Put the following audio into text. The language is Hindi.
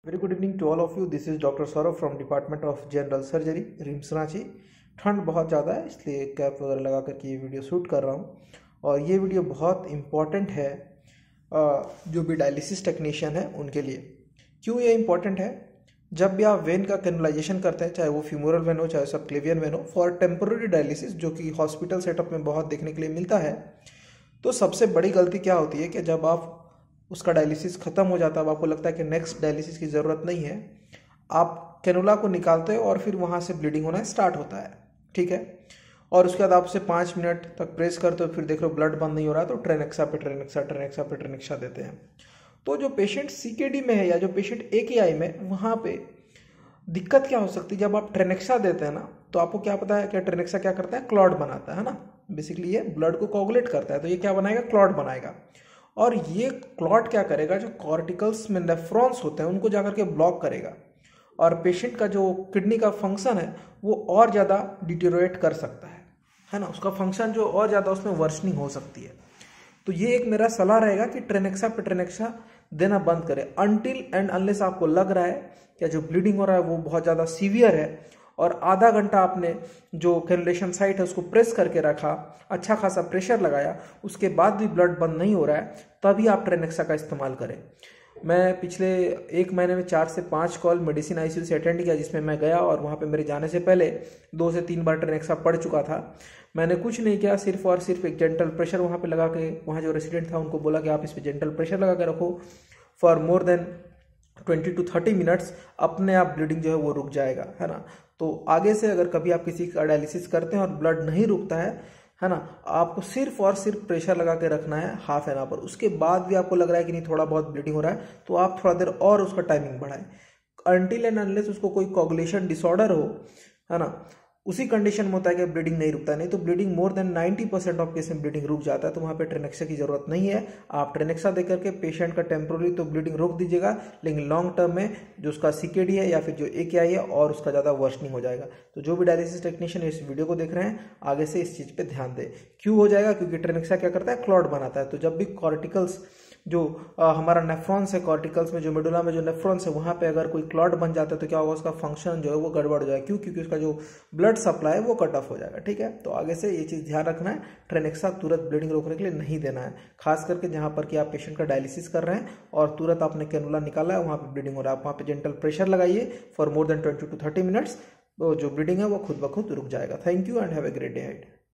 Very good evening to all of you. This is Dr. Saurav from Department of General Surgery, RIMS Ranchi. ठंड बहुत ज़्यादा है इसलिए कैप वगैरह लगा करके ये वीडियो शूट कर रहा हूँ और ये वीडियो बहुत इम्पॉर्टेंट है जो भी डायलिसिस टेक्नीशियन है उनके लिए। क्यों ये इम्पॉर्टेंट है? जब भी आप वेन का कैनुलाइजेशन करते हैं, चाहे वो फ्यूमोरल वेन हो चाहे सबक्लेवियन वेन हो, फॉर टेम्पोररी डायलिसिस जो कि हॉस्पिटल सेटअप में बहुत देखने के लिए मिलता है, तो सबसे बड़ी गलती क्या होती है कि जब आप उसका डायलिसिस ख़त्म हो जाता है, अब आपको लगता है कि नेक्स्ट डायलिसिस की ज़रूरत नहीं है, आप कैनुला को निकालते हो और फिर वहाँ से ब्लीडिंग होना स्टार्ट होता है। ठीक है, और उसके बाद आप उसे 5 मिनट तक प्रेस करते हो, फिर देख रहे हो ब्लड बंद नहीं हो रहा है तो ट्रेनेक्सा पे ट्रेनेक्सा देते हैं। तो जो पेशेंट सीकेडी में है या जो पेशेंट एकेआई में, वहाँ पे दिक्कत क्या हो सकती है? जब आप ट्रेनेक्सा देते हैं ना, तो आपको क्या पता है कि ट्रेनेक्सा क्या करता है? क्लॉट बनाता है ना। बेसिकली ये ब्लड को कोगुलेट करता है, तो ये क्या बनाएगा? क्लॉट बनाएगा। और ये क्लॉट क्या करेगा? जो कॉर्टिकल्स में नेफ्रॉन्स होते हैं उनको जाकर के ब्लॉक करेगा और पेशेंट का जो किडनी का फंक्शन है वो और ज़्यादा डिटेरियोरेट कर सकता है ना। उसका फंक्शन जो और ज़्यादा उसमें वर्सनिंग हो सकती है। तो ये एक मेरा सलाह रहेगा कि ट्रेनेक्सा पे ट्रेनेक्सा देना बंद करें अनटिल एंड अनलेस आपको लग रहा है कि जो ब्लीडिंग हो रहा है वो बहुत ज़्यादा सीवियर है और आधा घंटा आपने जो कैनुलेशन साइट है उसको प्रेस करके रखा, अच्छा खासा प्रेशर लगाया, उसके बाद भी ब्लड बंद नहीं हो रहा है, तभी आप ट्रेनेक्सा का इस्तेमाल करें। मैं पिछले 1 महीने में 4 से 5 कॉल मेडिसिन आईसीयू से अटेंड किया, जिसमें मैं गया और वहाँ पे मेरे जाने से पहले 2 से 3 बार ट्रेनेक्सा पड़ चुका था। मैंने कुछ नहीं किया, सिर्फ और सिर्फ एक जेंटल प्रेशर वहाँ पे लगा के, वहाँ जो रेसिडेंट था उनको बोला कि आप इस पर जेंटल प्रेशर लगा के रखो for more than 20 to 30 minutes, अपने आप ब्लीडिंग जो है वो रुक जाएगा, है ना। तो आगे से अगर कभी आप किसी का डायलिसिस करते हैं और ब्लड नहीं रुकता है ना, आपको सिर्फ और सिर्फ प्रेशर लगा के रखना है हाफ एन आवर। उसके बाद भी आपको लग रहा है कि नहीं थोड़ा बहुत ब्लीडिंग हो रहा है, तो आप थोड़ा देर और उसका टाइमिंग बढ़ाएं अनटिल एंड अनलेस उसको कोई कोगुलेशन डिसऑर्डर हो, है ना। उसी कंडीशन में होता है कि ब्लीडिंग नहीं रुकता है। नहीं तो bleeding more than 90% of case में ब्लीडिंग रुक जाता है, तो वहाँ पे ट्रेनेक्सा की जरूरत नहीं है। आप ट्रेनेक्सा देकर के पेशेंट का टेम्पोररी तो ब्लीडिंग रोक दीजिएगा, लेकिन लॉन्ग टर्म में जो उसका सीकेडी है या फिर जो एकेआई है और उसका ज़्यादा वर्सनिंग हो जाएगा। तो जो भी डायलिसिस टेक्नीशियन इस वीडियो को देख रहे हैं, आगे से इस चीज़ पर ध्यान दें। क्यों हो जाएगा? क्योंकि ट्रेनेक्सा क्या करता है? क्लॉट बनाता है। तो जब भी कॉर्टिकल्स जो हमारा नेफ्रॉन्स है, कॉर्टिकल्स में जो मेडुला में जो नेफ्रॉन्स है, वहाँ पे अगर कोई क्लॉट बन जाता है तो क्या होगा? उसका फंक्शन जो है वो गड़बड़ हो जाएगा। क्यों? क्योंकि उसका जो ब्लड सप्लाई है वो कट ऑफ हो जाएगा। ठीक है, तो आगे से ये चीज़ ध्यान रखना है, ट्रेनेक्सा तुरंत ब्लीडिंग रोकने के लिए नहीं देना है, खास करके जहाँ पर कि आप पेशेंट का डायलिसिस कर रहे हैं और तुरंत आपने कैनुला निकाला है, वहाँ पर ब्लीडिंग हो रहा है। आप वहाँ पर जेंटल प्रेशर लगाइए for more than 20 to 30 minutes, तो जो ब्लीडिंग है वो खुद ब खुद रुक जाएगा। Thank you and have a great day ahead.